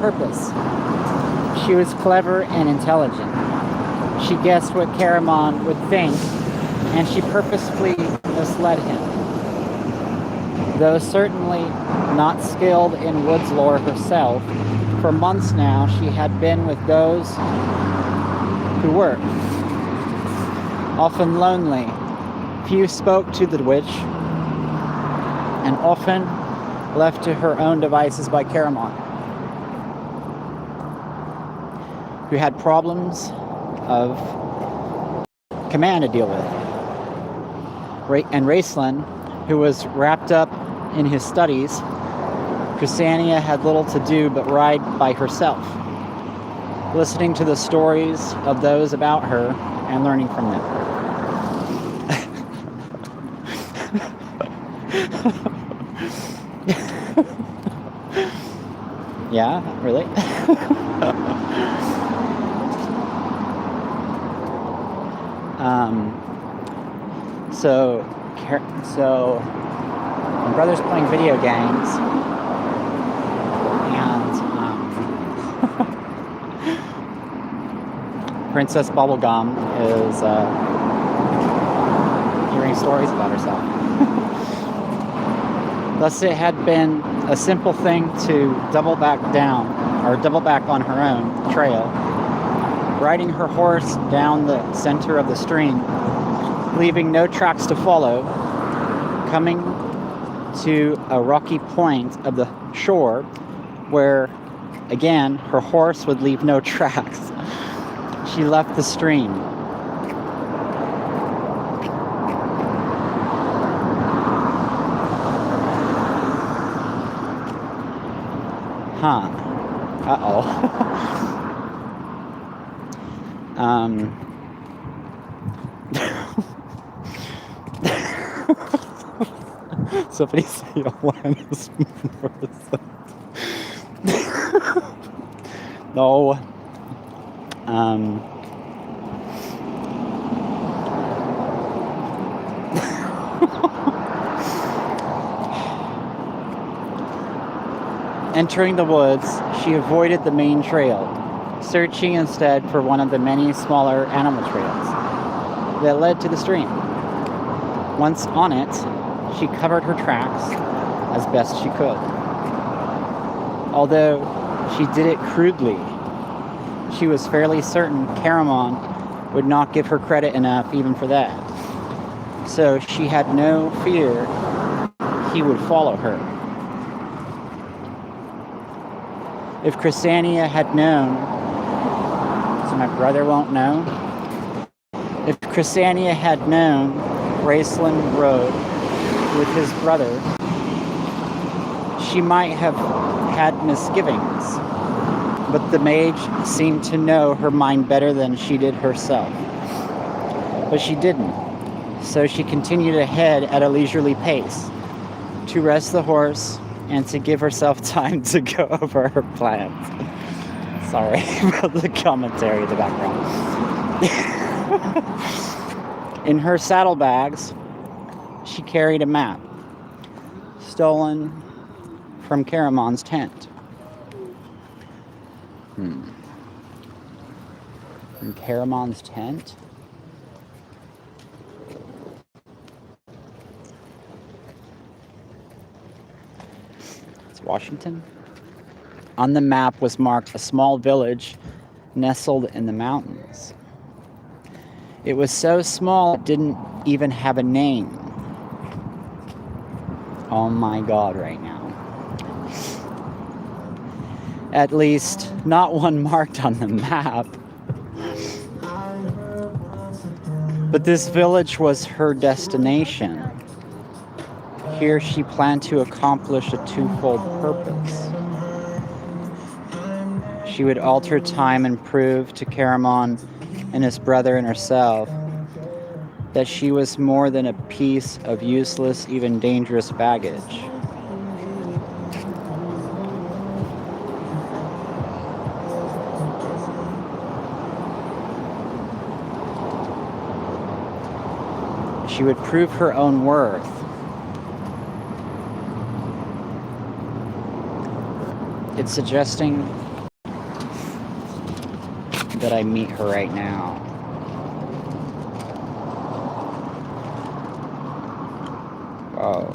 purpose. She was clever and intelligent. She guessed what Caramon would think, and she purposefully misled him. Though certainly not skilled in woods lore herself, for months now she had been with those who were. Often lonely, few spoke to the witch, and often left to her own devices by Caramon, who had problems of command to deal with. And Raceland, who was wrapped up in his studies, Chrysania had little to do but ride by herself, listening to the stories of those about her and learning from them. Yeah, really? So my brother's playing video games, and Princess Bubblegum is hearing stories about herself. Thus, it had been a simple thing to double back on her own trail, riding her horse down the center of the stream, leaving no tracks to follow, coming to a rocky point of the shore where, again, her horse would leave no tracks. She left the stream. Uh-oh. Somebody say Alanis Morissette. No. Entering the woods, she avoided the main trail, searching instead for one of the many smaller animal trails that led to the stream. Once on it, she covered her tracks as best she could. Although she did it crudely, she was fairly certain Caramon would not give her credit enough even for that. So she had no fear he would follow her. If Chrysania had known, so my brother won't know, if Chrysania had known Raceland rode with his brother, she might have had misgivings, but the mage seemed to know her mind better than she did herself. But she didn't, so she continued ahead at a leisurely pace, to rest the horse and to give herself time to go over her plans. Sorry about the commentary in the background. In her saddlebags, she carried a map, stolen from Caramon's tent. From Caramon's tent? Washington. On the map was marked a small village nestled in the mountains. It was so small it didn't even have a name. Oh my God, right now. At least, not one marked on the map. But this village was her destination. Here she planned to accomplish a twofold purpose. She would alter time and prove to Caramon and his brother and herself that she was more than a piece of useless, even dangerous baggage. She would prove her own worth. It's suggesting that I meet her right now. Oh.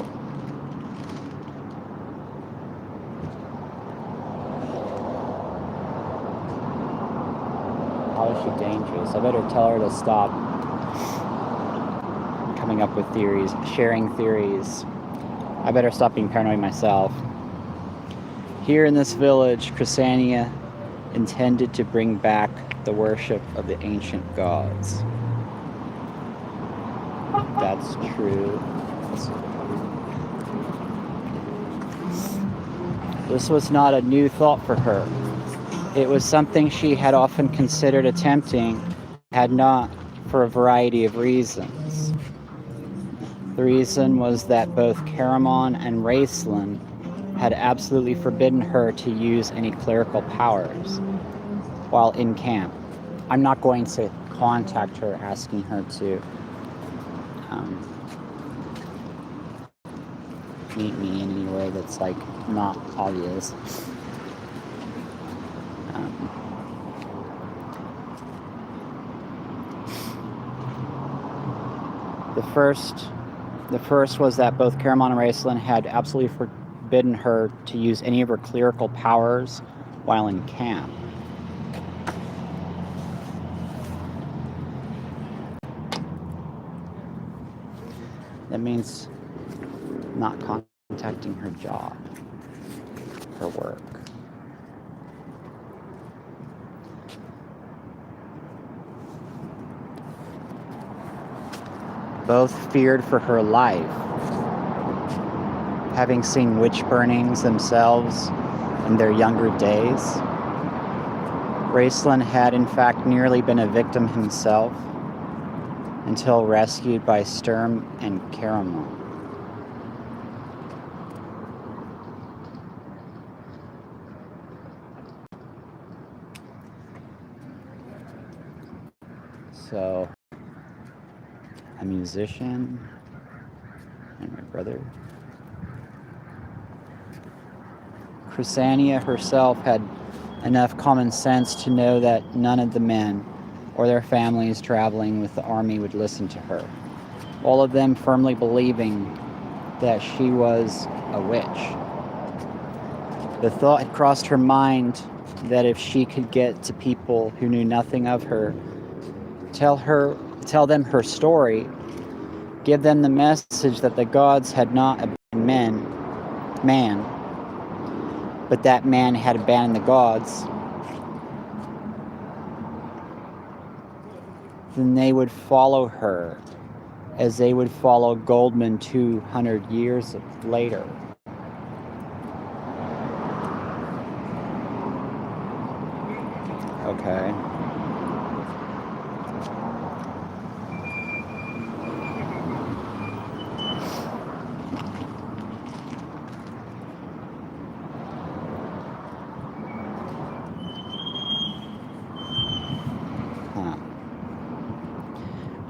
How is she dangerous? I better tell her to stop coming up with theories, sharing theories. I better stop being paranoid myself. Here in this village, Chrysania intended to bring back the worship of the ancient gods. That's true. This was not a new thought for her. It was something she had often considered attempting, had not for a variety of reasons. The reason was that both Caramon and Raceland had absolutely forbidden her to use any clerical powers while in camp. I'm not going to contact her asking her to meet me in any way that's like not obvious. The first was that both Caramon and Raceland had absolutely forbidden her to use any of her clerical powers while in camp. That means not contacting her job, her work. Both feared for her life, having seen witch burnings themselves in their younger days. Raceland had in fact nearly been a victim himself until rescued by Sturm and Caramon. So, a musician and my brother. Chrysania herself had enough common sense to know that none of the men or their families traveling with the army would listen to her, all of them firmly believing that she was a witch. The thought had crossed her mind that if she could get to people who knew nothing of her, tell them her story, give them the message that the gods had not abandoned man, but that man had abandoned the gods, then they would follow her as they would follow Goldman 200 years later. Okay.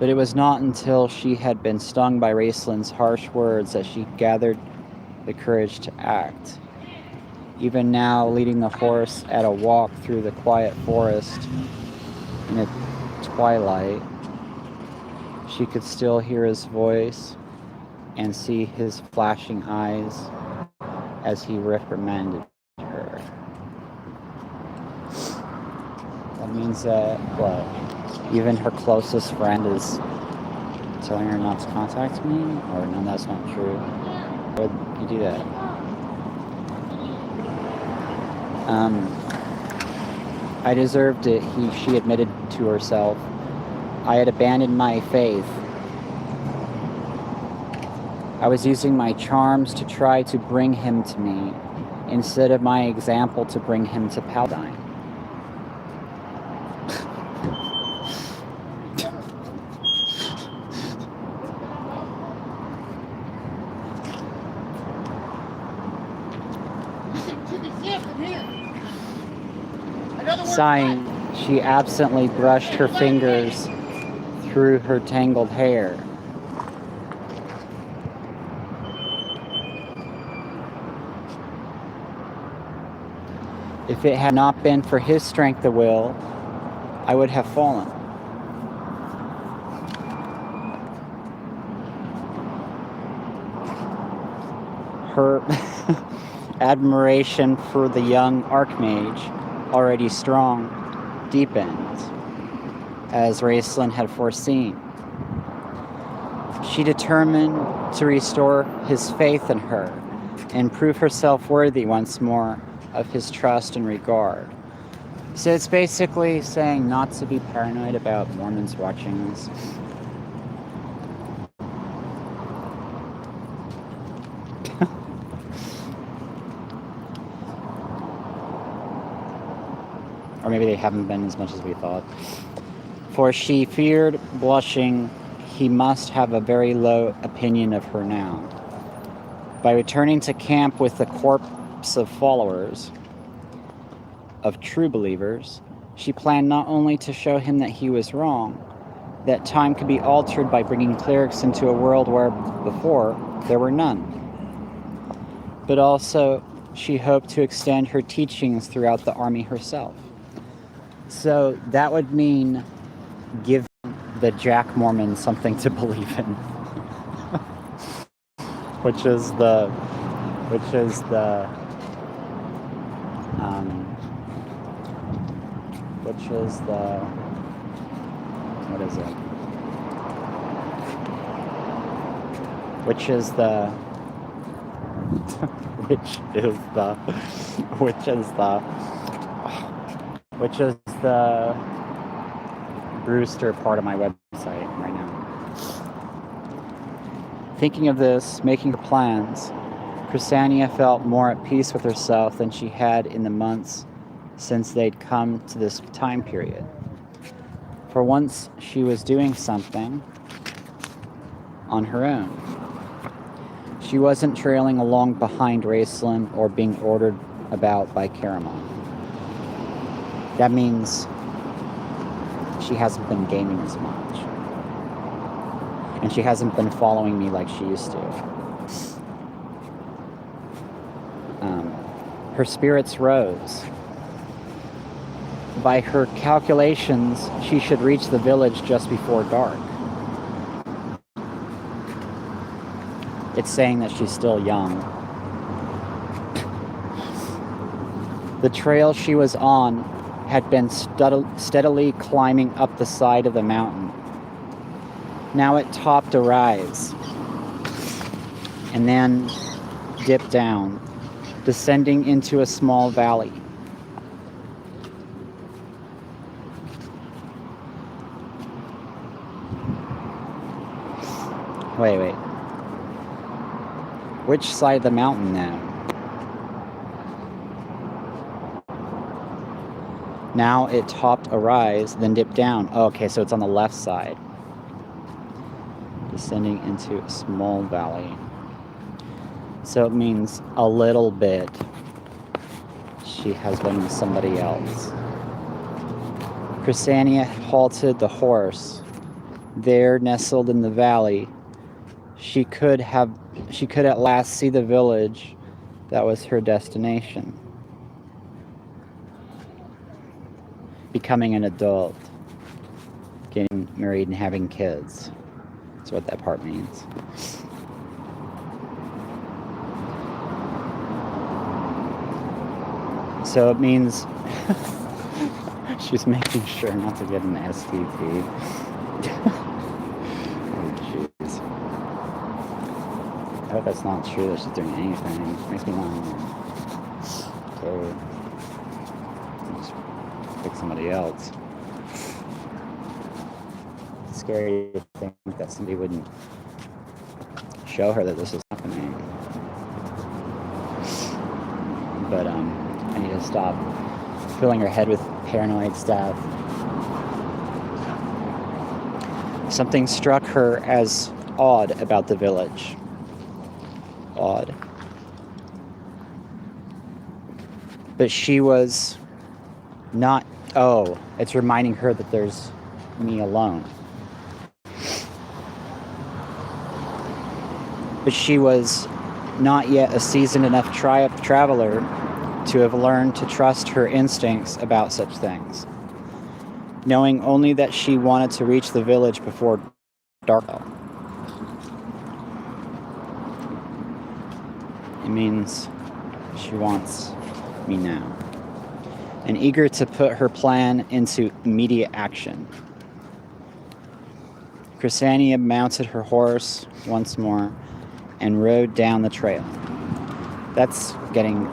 But it was not until she had been stung by Raceland's harsh words that she gathered the courage to act. Even now, leading the horse at a walk through the quiet forest in the twilight, she could still hear his voice and see his flashing eyes as he reprimanded her. That means that, what? Even her closest friend is telling her not to contact me? Or no, that's not true. Why would you do that? I deserved it, she admitted to herself. I had abandoned my faith. I was using my charms to try to bring him to me, instead of my example to bring him to Paladine. Sighing, she absently brushed her fingers through her tangled hair. If it had not been for his strength of will, I would have fallen. Her admiration for the young archmage, already strong, deepened, as Raistlin had foreseen. She determined to restore his faith in her and prove herself worthy once more of his trust and regard. So it's basically saying not to be paranoid about Mormons watching this. Or maybe they haven't been as much as we thought. For she feared, blushing, he must have a very low opinion of her now. By returning to camp with the corpse of followers, of true believers, she planned not only to show him that he was wrong, that time could be altered by bringing clerics into a world where before there were none, but also she hoped to extend her teachings throughout the army herself. So that would mean give the Jack Mormon something to believe in. which is the what is it? Which is the Brewster part of my website right now. Thinking of this, making her plans, Chrysania felt more at peace with herself than she had in the months since they'd come to this time period. For once, she was doing something on her own. She wasn't trailing along behind Raistlin or being ordered about by Caramon. That means she hasn't been gaming as much. And she hasn't been following me like she used to. Her spirits rose. By her calculations, she should reach the village just before dark. It's saying that she's still young. The trail she was on had been steadily climbing up the side of the mountain. Now it topped a rise and then dipped down, descending into a small valley. Wait. Which side of the mountain now? Now it topped a rise, then dipped down. Oh, okay, so it's on the left side. Descending into a small valley. So it means a little bit she has been with somebody else. Chrysania halted the horse. There, nestled in the valley, she could at last see the village that was her destination. Becoming an adult, getting married and having kids. That's what that part means. So it means she's making sure not to get an STD. Oh, jeez. I hope that's not true that she's doing anything. It makes me want to just pick somebody else. It's scary to think that somebody wouldn't show her that this is happening. But I need to stop filling her head with paranoid stuff. Something struck her as odd about the village. Odd. But she was not... Oh, it's reminding her that there's me alone. But she was not yet a seasoned enough traveler to have learned to trust her instincts about such things, knowing only that she wanted to reach the village before dark. It means she wants me now, and eager to put her plan into immediate action. Chrysania mounted her horse once more and rode down the trail. That's getting...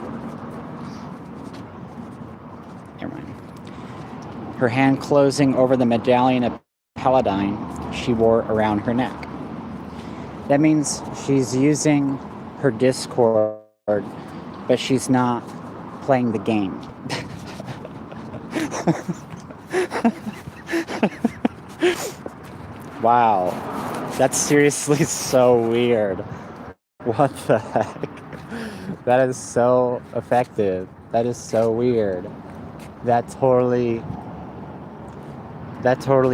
Never mind. Her hand closing over the medallion of Paladine she wore around her neck. That means she's using her Discord, but she's not playing the game. Wow, that's seriously so weird. What the heck? That is so effective. That is so weird. That totally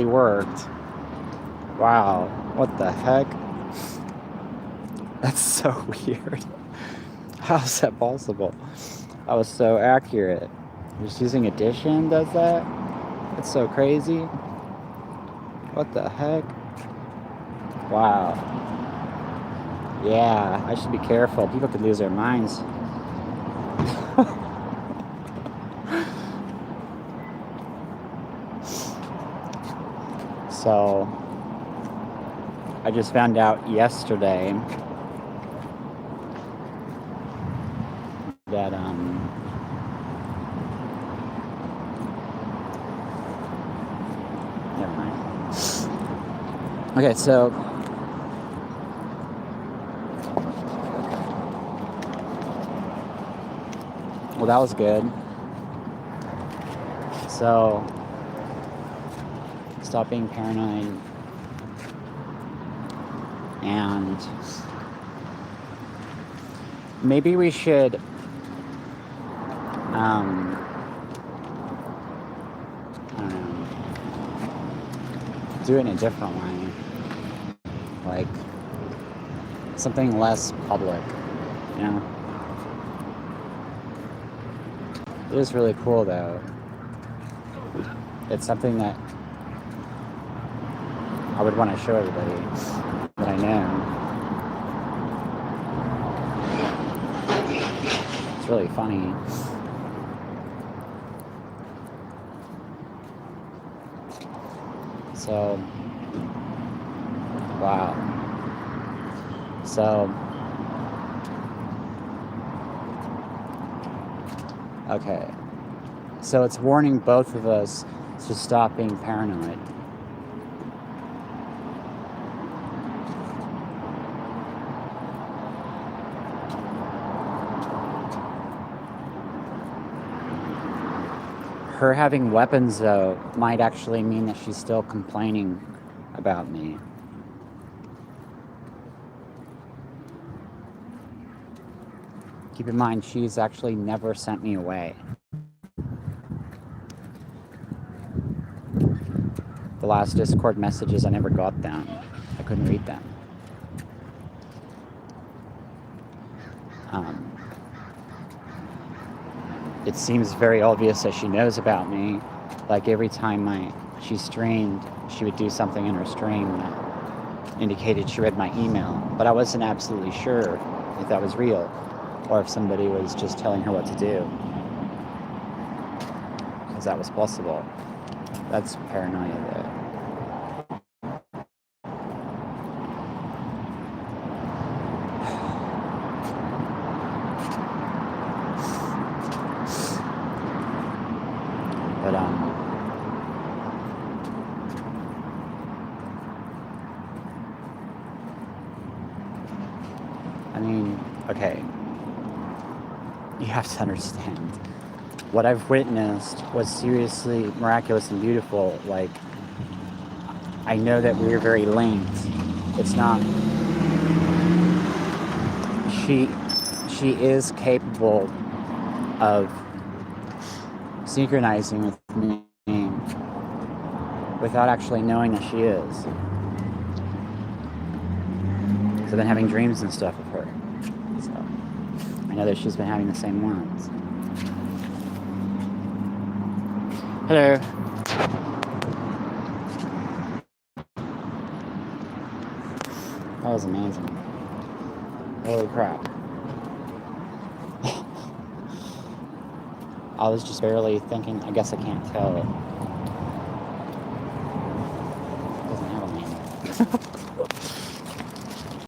worked. Wow, what the heck? That's so weird. How is that possible? That was so accurate. Just using addition does that? That's so crazy. What the heck? Wow. Yeah, I should be careful. People could lose their minds. So, I just found out yesterday that never mind. Okay, so well, that was good. So stop being paranoid, and maybe we should I don't know, do it in a different way, like something less public, you know? It is really cool though. It's something that I would want to show everybody that I know. It's really funny. So, wow. So, okay. So it's warning both of us to stop being paranoid. Her having weapons, though, might actually mean that she's still complaining about me. Keep in mind, she's actually never sent me away. The last Discord messages, I never got them. I couldn't read them. It seems very obvious that she knows about me. Like every time she streamed, she would do something in her stream that indicated she read my email. But I wasn't absolutely sure if that was real or if somebody was just telling her what to do. Because that was possible. That's paranoia though. Okay, you have to understand, what I've witnessed was seriously miraculous and beautiful. Like, I know that we're very linked. It's not, she is capable of synchronizing with me without actually knowing that she is. So then having dreams and stuff of her. So I know that she's been having the same ones. Hello. That was amazing. Holy crap. I was just barely thinking, I guess I can't tell it. Doesn't have a name.